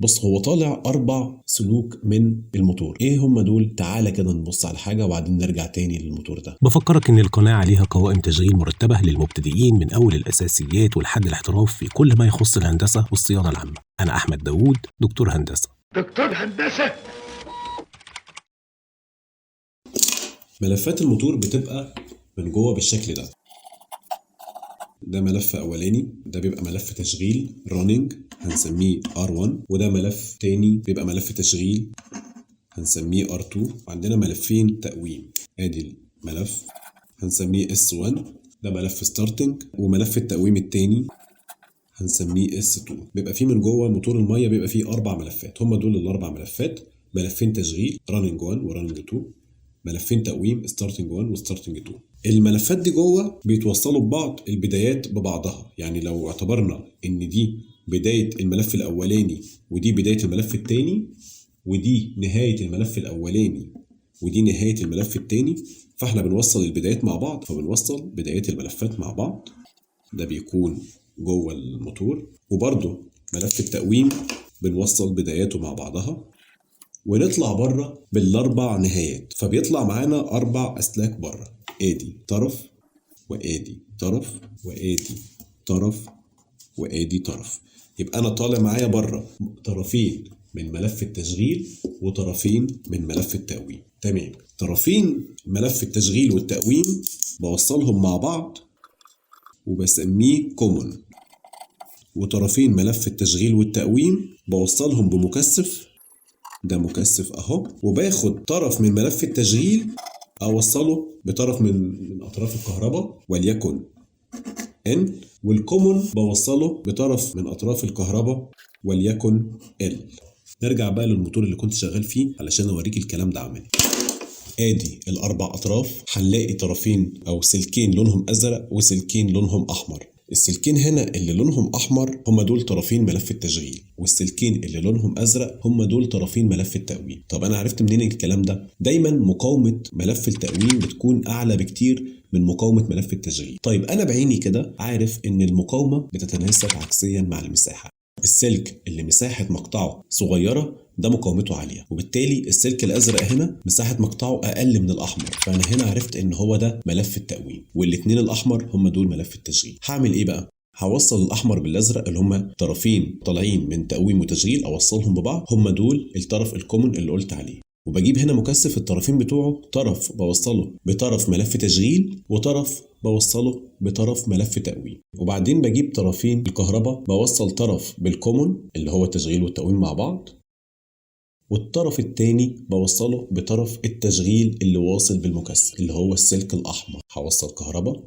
بص، هو طالع 4 سلوك من الموتور. ايه هم دول؟ تعالى كده نبص على حاجة وبعدين نرجع تاني للموتور ده. بفكرك إن القناة عليها قوائم تشغيل مرتبة للمبتدئين من أول الأساسيات ولحد الاحتراف في كل ما يخص الهندسة والصيانة العامة. أنا أحمد داوود، دكتور هندسة. دكتور هندسة. ملفات الموتور بتبقى من جوه بالشكل ده. ده ملف اولاني، ده بيبقى ملف تشغيل راننج هنسميه R1، وده ملف تاني بيبقى ملف تشغيل هنسميه R2. وعندنا ملفين تقويم. ادي الملف هنسميه S1، ده ملف ستارتنج، وملف التقويم التاني هنسميه S2. بيبقى فيه من جوه موتور الميه بيبقى فيه 4 ملفات. هم دول الاربع ملفات: ملفين تشغيل راننج 1 وراننج 2، ملفين تقويم ستارتنج 1 وستارتنج 2. الملفات دي جوه بيتوصلوا ببعض، البدايات ببعضها. يعني لو اعتبرنا ان دي بداية الملف الاولاني ودي بداية الملف التاني ودي نهاية الملف الاولاني ودي نهاية الملف التاني، فاحنا بنوصل البدايات مع بعض، فبنوصل بدايات الملفات مع بعض. ده بيكون جوه الموتور. وبرضه ملف التقويم بنوصل بداياته مع بعضها، ونطلع بره بالاربع نهايات، فبيطلع معانا 4 اسلاك بره. ادي طرف وادي طرف وادي طرف وادي طرف. يبقى انا طالع معايا بره طرفين من ملف التشغيل وطرفين من ملف التقويم. تمام. طرفين ملف التشغيل والتقويم بوصلهم مع بعض وبسميه كومون، وطرفين ملف التشغيل والتقويم بوصلهم بمكثف، ده مكثف اهو، وباخد طرف من ملف التشغيل اوصله بطرف من اطراف الكهرباء وليكن N، والكومون بوصله بطرف من اطراف الكهرباء وليكن L. نرجع بقى للموتور اللي كنت شغال فيه علشان اوريك الكلام ده عملي. ادي الاربع اطراف، هنلاقي طرفين او سلكين لونهم ازرق وسلكين لونهم احمر. السلكين هنا اللي لونهم احمر هم دول طرفين ملف التشغيل، والسلكين اللي لونهم ازرق هم دول طرفين ملف التقويم. طب انا عرفت منين الكلام ده؟ دايما مقاومة ملف التقويم بتكون اعلى بكتير من مقاومة ملف التشغيل. طيب انا بعيني كده عارف ان المقاومة بتتناسب عكسيا مع المساحة. السلك اللي مساحة مقطعه صغيرة ده مقاومته عالية، وبالتالي السلك الأزرق هنا مساحة مقطعه أقل من الأحمر، فأنا هنا عرفت إن هو ده ملف التقويم، والاتنين الأحمر هم دول ملف التشغيل. هعمل إيه بقى؟ هوصل الأحمر بالأزرق اللي هم طرفين طالعين من تقويم وتشغيل، أوصلهم ببعض، هم دول الطرف الكومن اللي قلت عليه. وبجيب هنا مكثف الطرفين بتوعه، طرف بوصله بطرف ملف تشغيل وطرف بوصله بطرف ملف تقويم. وبعدين بجيب طرفين الكهرباء، بوصل طرف بالكومون اللي هو التشغيل والتقويم مع بعض، والطرف التاني بوصله بطرف التشغيل اللي واصل بالمكثف اللي هو السلك الأحمر. هوصل كهرباء